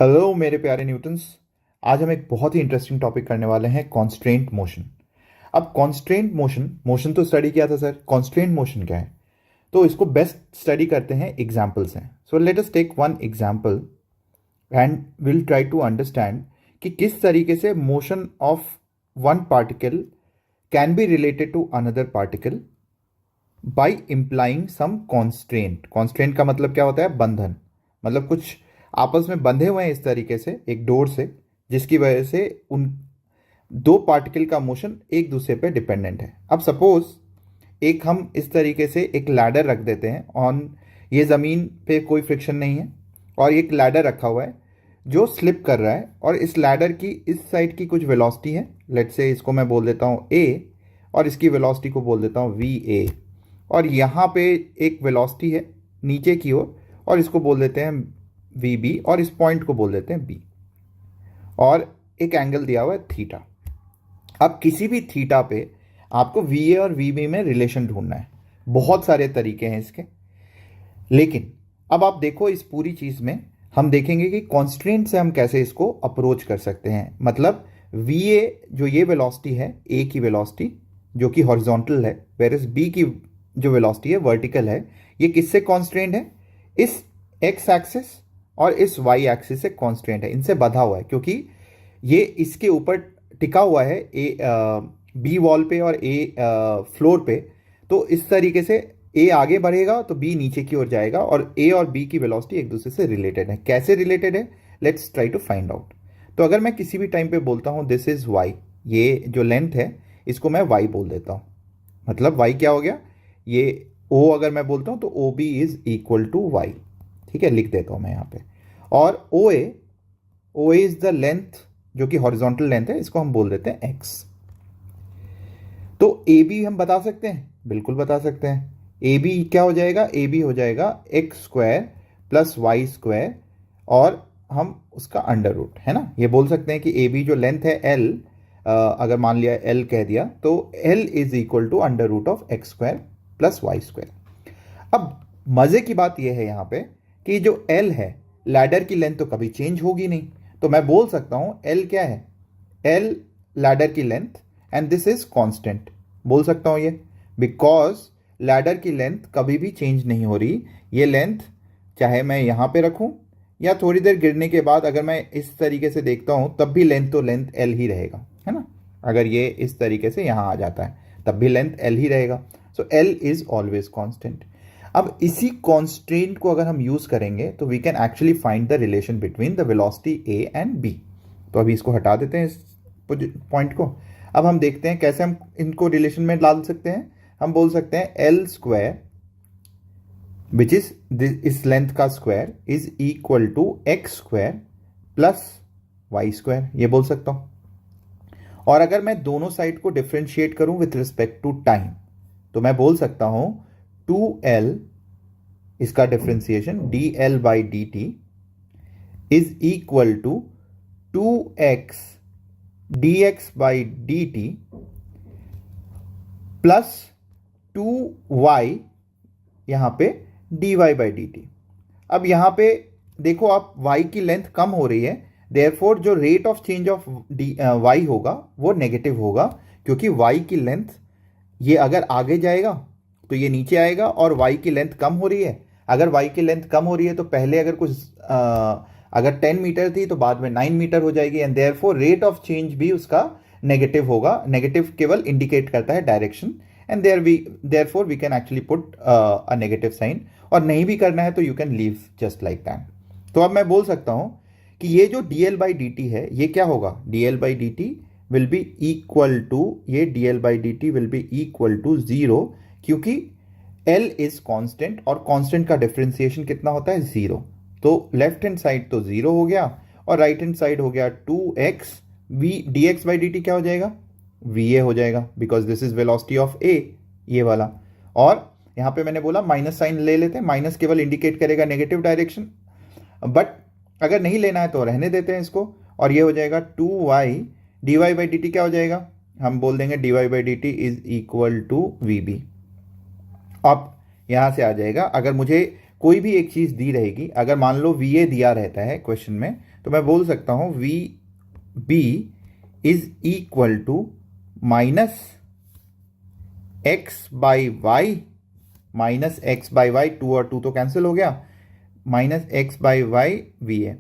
Hello मेरे प्यारे Newton's. आज हम एक बहुत ही इंटरेस्टिंग टॉपिक करने वाले हैं, कॉन्स्ट्रेंट मोशन। अब कॉन्स्ट्रेंट मोशन मोशन तो स्टडी किया था सर, कॉन्स्ट्रेंट मोशन क्या है? तो इसको बेस्ट स्टडी करते हैं एग्जाम्पल से। So let us take one example and will try to understand कि किस तरीके से motion of one particle can be related to another particle by implying some constraint. Constraint का मतलब क्या होता है? बंधन। मतलब कुछ आपस में बंधे हुए हैं इस तरीके से एक डोर से, जिसकी वजह से उन दो पार्टिकल का मोशन एक दूसरे पे डिपेंडेंट है। अब सपोज एक हम इस तरीके से एक लैडर रख देते हैं ऑन, ये ज़मीन पे कोई फ्रिक्शन नहीं है और एक लैडर रखा हुआ है जो स्लिप कर रहा है, और इस लैडर की इस साइड की कुछ वेलोसिटी है, लेट्स से इसको मैं बोल देता हूँ a, और इसकी वेलोसिटी को बोल देता हूँ va, और यहाँ पे एक वेलोसिटी है नीचे की ओर और इसको बोल देते हैं vb, और इस पॉइंट को बोल देते हैं b, और एक एंगल दिया हुआ है थीटा। अब किसी भी थीटा पे आपको va और vb में रिलेशन ढूंढना है। बहुत सारे तरीके हैं इसके, लेकिन अब आप देखो इस पूरी चीज़ में हम देखेंगे कि कॉन्स्ट्रेंट से हम कैसे इसको अप्रोच कर सकते हैं। मतलब va जो ये वेलोसिटी है, a की वेलोसिटी जो कि हॉरिजॉन्टल है, वेरस b की जो वेलोसिटी है वर्टिकल है, ये किससे कॉन्स्ट्रेंट है? इस x एक्सिस और इस y एक्सिस से कॉन्स्ट्रेंट है, इनसे बधा हुआ है, क्योंकि ये इसके ऊपर टिका हुआ है बी वॉल पे और a फ्लोर पे। तो इस तरीके से a आगे बढ़ेगा तो b नीचे की ओर जाएगा, और a और b की वेलोसिटी एक दूसरे से रिलेटेड है। कैसे रिलेटेड है? Let's try to find out. तो अगर मैं किसी भी टाइम पे बोलता हूँ दिस इज y, ये जो लेंथ है इसको मैं y बोल देता हूँ। मतलब y क्या हो गया? ये o अगर मैं बोलता हूँ तो OB is equal to y। ठीक है, लिख देता हूँ मैं यहाँ पे। और OA इज द लेंथ जो कि हॉरिजॉन्टल लेंथ है, इसको हम बोल देते हैं x। तो AB हम बता सकते हैं, बिल्कुल बता सकते हैं। AB क्या हो जाएगा? AB हो जाएगा x square plus y square, और हम उसका अंडर रूट, है ना। ये बोल सकते हैं कि AB जो लेंथ है L, अगर मान लिया L कह दिया तो L is equal to under root of x square plus y square. अब मजे की बात यह है यहाँ पे कि जो L है, लैडर की लेंथ तो कभी चेंज होगी नहीं, तो मैं बोल सकता हूं L क्या है? L लैडर की length and this is constant. बोल सकता हूं ये, बिकॉज लैडर की लेंथ कभी भी चेंज नहीं हो रही। ये लेंथ चाहे मैं यहां पे रखूं या थोड़ी देर गिरने के बाद अगर मैं इस तरीके से देखता हूं तब भी लेंथ तो लेंथ L ही रहेगा, है ना। अगर ये इस तरीके से यहां आ जाता है तब भी लेंथ L ही रहेगा। So L is always constant. अब इसी कॉन्स्ट्रेंट को अगर हम यूज करेंगे तो we can actually find the relation between the velocity a and b। तो अभी इसको हटा देते हैं इस पॉइंट को। अब हम देखते हैं कैसे हम इनको रिलेशन में डाल सकते हैं। हम बोल सकते हैं एल स्क्वायर विच इज इस लेंथ का square is equal to x square plus y square, ये बोल सकता हूं। और अगर मैं दोनों साइड को डिफ्रेंशिएट करूं विथ रिस्पेक्ट टू टाइम तो मैं बोल सकता हूं 2l, इसका differentiation dl by dt is equal to 2x dx by dt plus 2y यहां पे dy बाई dt। अब यहां पे देखो आप, y की लेंथ कम हो रही है, देयरफॉर जो rate of change of y होगा वो नेगेटिव होगा, क्योंकि y की लेंथ ये अगर आगे जाएगा तो ये नीचे आएगा, और y की लेंथ कम हो रही है। अगर y की लेंथ कम हो रही है तो पहले अगर कुछ अगर 10 मीटर थी तो बाद में 9 मीटर हो जाएगी, and therefore rate of change भी उसका नेगेटिव होगा। नेगेटिव केवल इंडिकेट करता है direction, and therefore we can actually put a negative sign, और नहीं भी करना है तो you can leave just like that. तो अब मैं बोल सकता हूं कि ये जो dl बाई dt है ये क्या होगा? dl by dt will be equal to, ये dl by dt will be equal to 0, क्योंकि L इज कांस्टेंट और कांस्टेंट का डिफरेंशिएशन कितना होता है? 0। तो लेफ्ट हैंड साइड तो 0 हो गया और राइट हैंड साइड हो गया 2x v dx by dt क्या हो जाएगा? va हो जाएगा, because this is velocity of a, ये वाला। और यहां पे मैंने बोला माइनस साइन ले लेते हैं, माइनस केवल इंडिकेट करेगा नेगेटिव डायरेक्शन, बट अगर नहीं लेना है तो रहने देते हैं इसको, और ये हो जाएगा 2y dy बाई dt क्या हो जाएगा? हम बोल देंगे dy by dt is equal to vb। अब यहां से आ जाएगा, अगर मुझे कोई भी एक चीज़ दी रहेगी, अगर मान लो VA दिया रहता है क्वेश्चन में, तो मैं बोल सकता हूँ VB is equal to minus x by y, minus x by y, 2 और 2 तो कैंसिल हो गया, minus x by y VA।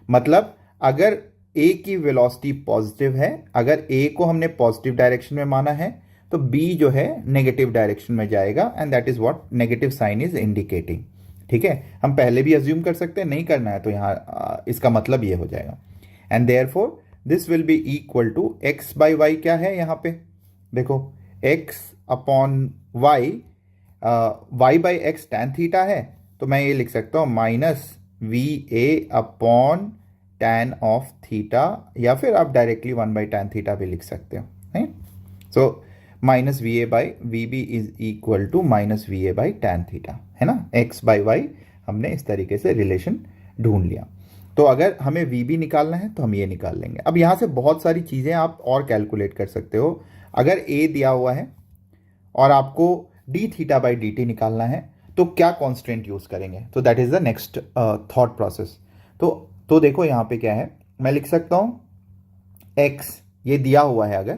मतलब अगर A की वेलोसिटी पॉजिटिव है, अगर A को हमने पॉजिटिव डायरेक्शन में माना है, तो B जो है नेगेटिव डायरेक्शन में जाएगा, and that is what negative sign is indicating. ठीक है, हम पहले भी अज्यूम कर सकते हैं, नहीं करना है तो यहाँ इसका मतलब ये हो जाएगा। And therefore this will be equal to x by y, क्या है यहाँ पे देखो, x upon y, y by x tan theta है, तो मैं ये लिख सकता हूँ minus VA upon tan of theta, या फिर आप डायरेक्टली 1 बाई टैन थीटा भी लिख सकते हो, नहीं। So minus VA by VB is equal to minus VA by tan theta, है ना। x बाई वाई हमने इस तरीके से रिलेशन ढूंढ लिया। तो अगर हमें VB निकालना है तो हम ये निकाल लेंगे। अब यहाँ से बहुत सारी चीज़ें आप और कैलकुलेट कर सकते हो। अगर A दिया हुआ है और आपको d थीटा बाई dt निकालना है, तो क्या कॉन्स्टेंट यूज करेंगे, तो that is the next thought process. तो देखो यहाँ पे क्या है, मैं लिख सकता हूँ x ये दिया हुआ है अगर,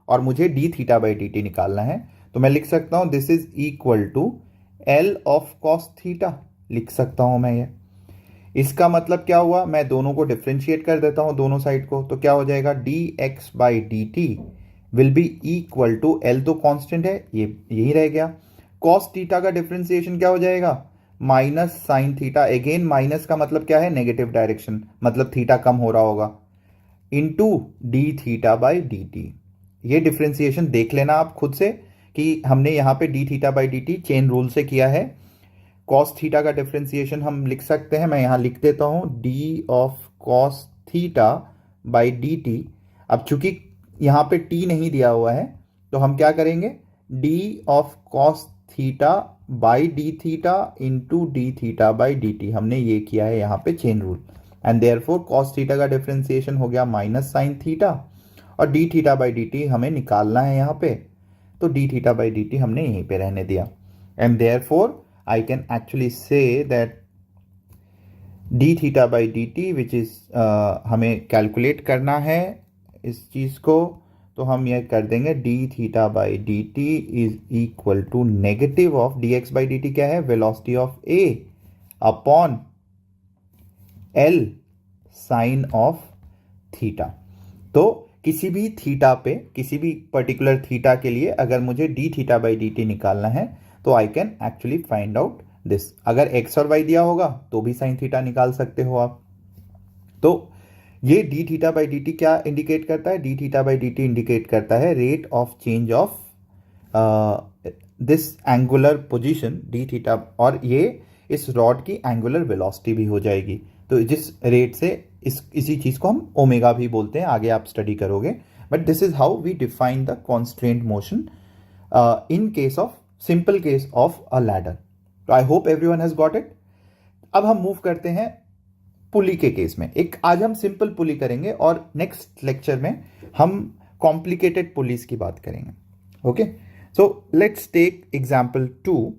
और मुझे d थीटा बाई dt निकालना है, तो मैं लिख सकता हूँ this is equal to L of cos theta, लिख सकता हूँ मैं ये। इसका मतलब क्या हुआ, मैं दोनों को डिफ्रेंशिएट कर देता हूँ दोनों साइड को, तो क्या हो जाएगा dx by dt will be equal to, L तो कांस्टेंट है, ये यही रह गया, कॉस थीटा का डिफरेंशिएशन क्या हो जाएगा minus sine theta, again minus का मतलब क्या है नेगेटिव डायरेक्शन, मतलब थीटा कम हो रहा होगा, into d theta by dt। ये डिफरेंशिएशन देख लेना आप खुद से कि हमने यहाँ पे d theta by dt chain rule से किया है। कॉस थीटा का डिफरेंशिएशन हम लिख सकते हैं, मैं यहाँ लिख देता हूँ d of cos theta by dt। अब चूंकि यहाँ पे t नहीं दिया हुआ है, तो हम क्या करेंगे, d of cos theta by D theta into D theta by d T, हमने ये किया है यहाँ पे chain rule, and therefore cos theta का डिफरेंशिएशन हो गया माइनस साइन थीटा, और D theta by d T हमें निकालना है यहाँ पे, तो D theta by d T हमने यहीं पे रहने दिया, and therefore I can actually say that D theta by d T which is हमें कैलकुलेट करना है इस चीज़ को, तो हम ये कर देंगे d theta by d t is equal to negative of d x by d t, क्या है velocity of a upon L sine of theta. तो किसी भी थीटा पे, किसी भी पर्टिकुलर थीटा के लिए अगर मुझे D theta by d T निकालना है, तो I can actually find out this. अगर एक्स और वाई दिया होगा तो भी साइन थीटा निकाल सकते हो आप। तो ये D theta by d t क्या इंडिकेट करता है, D theta by d T indicate करता है rate of change of this angular position D theta, और ये इस रॉड की एंगुलर वेलोसिटी भी हो जाएगी। तो जिस रेट से इसी चीज को हम ओमेगा भी बोलते हैं, आगे आप स्टडी करोगे, but this is how we define the constraint motion in case of simple case of a ladder. तो I hope everyone has got it. अब हम मूव करते हैं पुली के केस में। एक आज हम सिंपल पुली करेंगे और नेक्स्ट लेक्चर में हम कॉम्प्लिकेटेड पुलीज की बात करेंगे। Okay, so let's take example 2,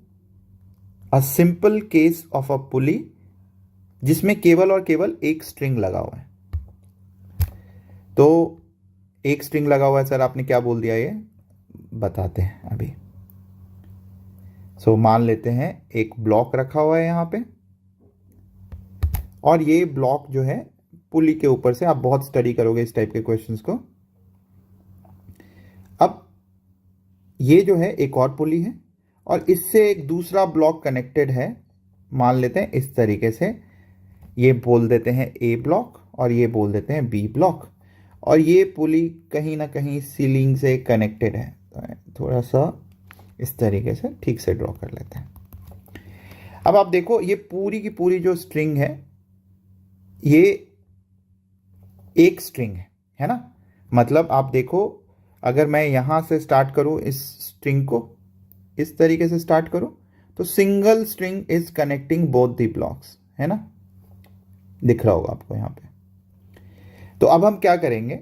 a simple case of a pulley जिसमें केवल और केवल एक स्ट्रिंग लगा हुआ है। तो एक स्ट्रिंग लगा हुआ है सर, आपने क्या बोल दिया, ये बताते हैं अभी। सो मान लेते हैं एक ब्लॉक रखा हुआ है यहां पे, और ये ब्लॉक जो है पुली के ऊपर से, आप बहुत स्टडी करोगे इस टाइप के क्वेश्चंस को। अब ये जो है एक और पुली है, और इससे एक दूसरा ब्लॉक कनेक्टेड है, मान लेते हैं इस तरीके से, ये बोल देते हैं ए ब्लॉक और ये बोल देते हैं बी ब्लॉक, और ये पुली कहीं ना कहीं सीलिंग से कनेक्टेड है। तो थोड़ा सा इस तरीके से ठीक से ड्रॉ कर लेते हैं। अब आप देखो ये पूरी की पूरी जो स्ट्रिंग है, ये एक स्ट्रिंग है ना। मतलब आप देखो, अगर मैं यहां से स्टार्ट करूं, इस स्ट्रिंग को इस तरीके से स्टार्ट करूं, तो single string is connecting both the blocks, है ना, दिख रहा होगा आपको यहां पे। तो अब हम क्या करेंगे,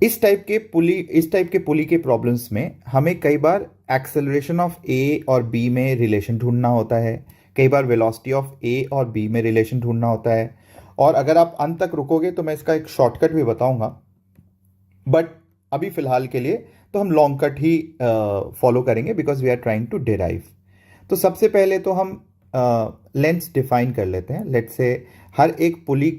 इस टाइप के पुली के प्रॉब्लम्स में हमें कई बार एक्सेलरेशन ऑफ ए और बी में रिलेशन ढूंढना होता है, कई बार वेलोसिटी ऑफ ए और बी में रिलेशन ढूंढना होता है, और अगर आप अंत तक रुकोगे तो मैं इसका एक शॉर्टकट भी बताऊंगा, बट अभी फिलहाल के लिए तो हम लॉन्ग कट ही फॉलो करेंगे because we are trying to derive. तो सबसे पहले तो हम लेंथ्स डिफाइन कर लेते हैं। लेट्स से हर एक पुली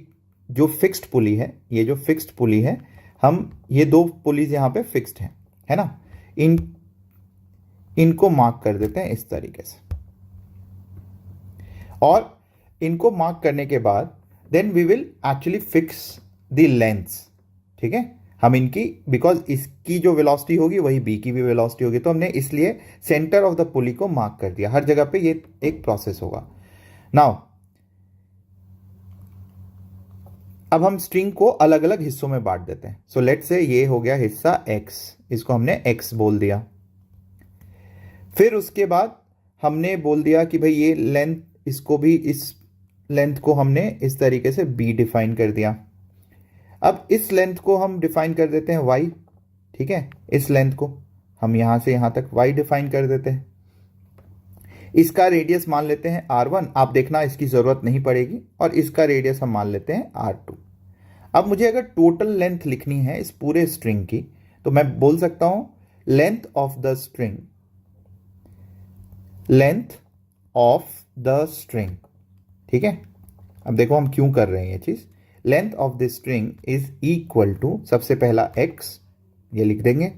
जो फिक्स्ड पुली है, ये जो फिक्स्ड पुली है, हम ये दो पुलीज यहाँ पे फिक्स्ड हैं, है ना, इनको मार्क कर देते हैं इस तरीके से, और इनको मार्क करने के बाद then we will actually fix the lengths. ठीक है, हम इनकी, बिकॉज इसकी जो वेलोसिटी होगी वही बी की भी वेलोसिटी होगी, तो हमने इसलिए सेंटर ऑफ द पुली को मार्क कर दिया। हर जगह पे ये एक प्रोसेस होगा। नाउ अब हम स्ट्रिंग को अलग अलग हिस्सों में बांट देते हैं। सो लेट्स से ये हो गया हिस्सा x, इसको हमने x बोल दिया। फिर उसके बाद हमने बोल दिया कि भाई ये लेंथ, इसको भी, इस लेंथ को हमने इस तरीके से b डिफाइन कर दिया। अब इस लेंथ को हम डिफाइन कर देते हैं y। ठीक है, इस लेंथ को हम यहां से यहां तक y डिफाइन कर देते हैं। इसका रेडियस मान लेते हैं r1, आप देखना इसकी जरूरत नहीं पड़ेगी, और इसका रेडियस हम मान लेते हैं r2। अब मुझे अगर टोटल लेंथ लिखनी है इस पूरे स्ट्रिंग की, तो मैं बोल सकता हूं length of the string, length of the string. ठीक है, अब देखो हम क्यों कर रहे हैं ये चीज। Length of the string is equal to, सबसे पहला x, ये लिख देंगे।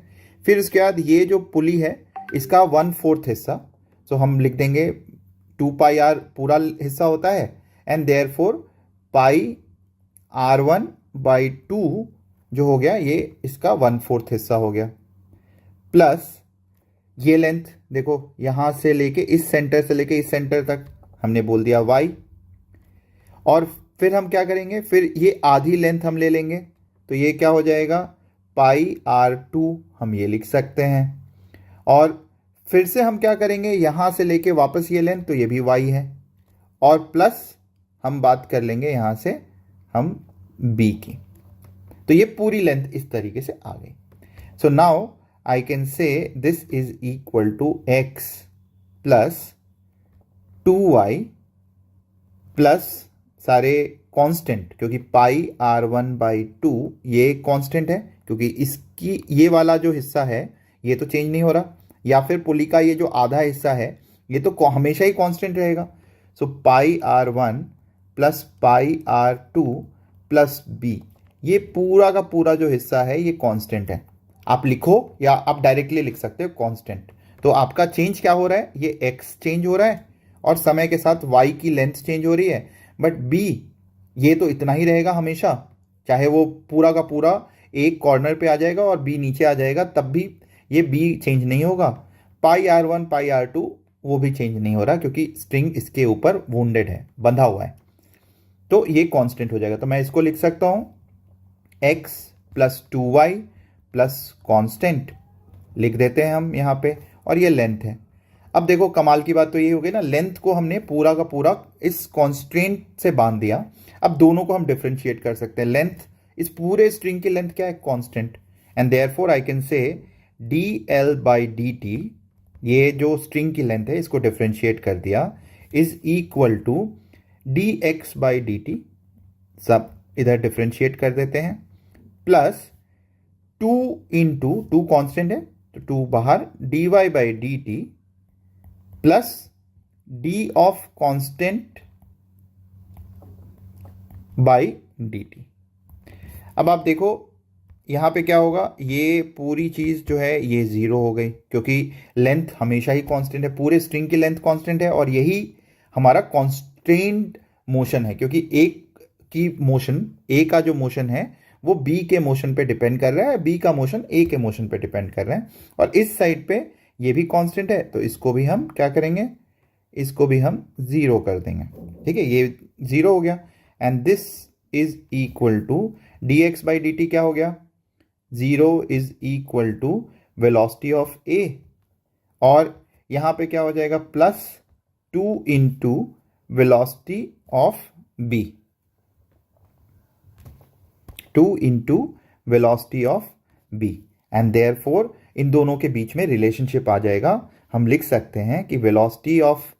फिर उसके बाद ये जो पुली है इसका 1/4 हिस्सा, तो हम लिख देंगे 2 पाई आर पूरा हिस्सा होता है, एंड देयरफॉर पाई r1/2 जो हो गया ये इसका 1/4 हिस्सा हो गया, प्लस ये लेंथ देखो यहां से लेके इस सेंटर से लेके इस सेंटर तक हमने बोल दिया y। और फिर हम क्या करेंगे, फिर ये आधी लेंथ हम ले लेंगे, तो ये क्या हो जाएगा पाई r2, हम ये लिख सकते हैं। और फिर से हम क्या करेंगे, यहां से लेके वापस ये लेंथ, तो ये भी y है, और प्लस हम बात कर लेंगे यहां से हम b की, तो ये पूरी लेंथ इस तरीके से आ गई। So now I can say this is equal to x plus 2y plus सारे कांस्टेंट, क्योंकि पाई r1/2 ये कांस्टेंट है, क्योंकि इसकी ये वाला जो हिस्सा है ये तो चेंज नहीं हो रहा, या फिर पुली का ये जो आधा हिस्सा है ये तो हमेशा ही कांस्टेंट रहेगा। सो पाई r1 plus pi r2 plus b, ये पूरा का पूरा जो हिस्सा है ये कांस्टेंट है। आप लिखो या आप डायरेक्टली लिख सकते हो कांस्टेंट। तो आपका चेंज क्या हो रहा है, ये x चेंज हो रहा है और समय के साथ y की लेंथ चेंज हो रही है, बट b ये तो इतना ही रहेगा हमेशा, चाहे वो पूरा का पूरा एक कॉर्नर पे आ जाएगा और b नीचे आ जाएगा, तब भी ये b चेंज नहीं होगा। पाई r1 पाई r2 वो भी चेंज नहीं हो रहा, क्योंकि स्ट्रिंग इसके ऊपर वुंडेड है, बंधा हुआ है, तो ये कांस्टेंट हो जाएगा। तो मैं इसको लिख सकता हूं x plus 2y plus constant लिख देते हैं हम यहाँ पे, और ये लेंथ है। अब देखो कमाल की बात तो ये हो गई ना, लेंथ को हमने पूरा का पूरा इस कांस्टेंट से बांध दिया। अब दोनों को हम डिफरेंशिएट कर सकते हैं। लेंथ, इस पूरे स्ट्रिंग की लेंथ क्या है, constant, and therefore I can से dl/dt, ये जो स्ट्रिंग की लेंथ है इसको डिफरेंशिएट कर दिया, इज इक्वल टू dx/dt, सब इधर डिफरेंशिएट कर देते हैं, प्लस 2 इंटू 2 कॉन्स्टेंट है तो 2 बाहर, dy/dt plus d of constant by dt। अब आप देखो यहां पे क्या होगा, ये पूरी चीज जो है ये 0 हो गई, क्योंकि लेंथ हमेशा ही कांस्टेंट है, पूरे स्ट्रिंग की लेंथ कांस्टेंट है, और यही हमारा कांस्टेंट मोशन है, क्योंकि एक की मोशन, ए का जो मोशन है वो बी के मोशन पे डिपेंड कर रहा है, बी का मोशन ए के मोशन पे डिपेंड कर रहे हैं, और इस साइड पे ये भी कांस्टेंट है, तो इसको भी हम क्या करेंगे, इसको भी हम 0 कर देंगे। ठीक है, ये 0 हो गया, and this is equal to dx/dt क्या हो गया, 0 is equal to velocity of A, और यहां पे क्या हो जाएगा, plus 2 into velocity of B, 2 into velocity of B, and therefore इन दोनों के बीच में रिलेशनशिप आ जाएगा। हम लिख सकते हैं कि velocity of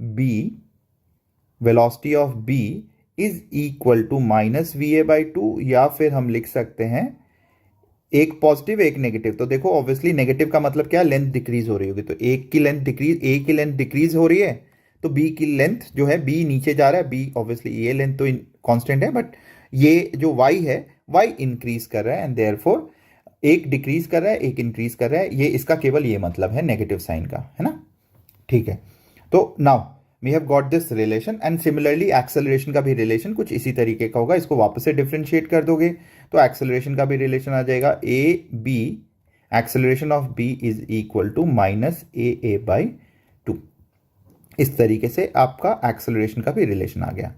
b velocity of b is equal to minus v a by two, या फिर हम लिख सकते हैं एक पॉजिटिव एक नेगेटिव। तो देखो ऑब्वियसली नेगेटिव का मतलब क्या है, लेंथ डिक्रीज हो रही होगी, तो एक की लेंथ डिक्रीज, ए की लेंथ डिक्रीज हो रही है, तो बी की लेंथ जो है, बी नीचे जा रहा है, बी ऑब्वियसली ये लेंथ तो कांस्टेंट है, बट ये जो वाई है वाई इंक्रीज कर रहा है, एंड देयरफॉर एक डिक्रीज कर रहा है एक इंक्रीज कर रहा है, ये इसका केवल ये मतलब है नेगेटिव साइन का, है ना। ठीक है, तो now we have got this relation, and similarly acceleration का भी रिलेशन कुछ इसी तरीके का होगा। इसको वापस से डिफरेंशिएट कर दोगे तो एक्सेलरेशन का भी रिलेशन आ जाएगा, a b, acceleration of b is equal to minus a by two. इस तरीके से आपका एक्सेलरेशन का भी रिलेशन आ गया।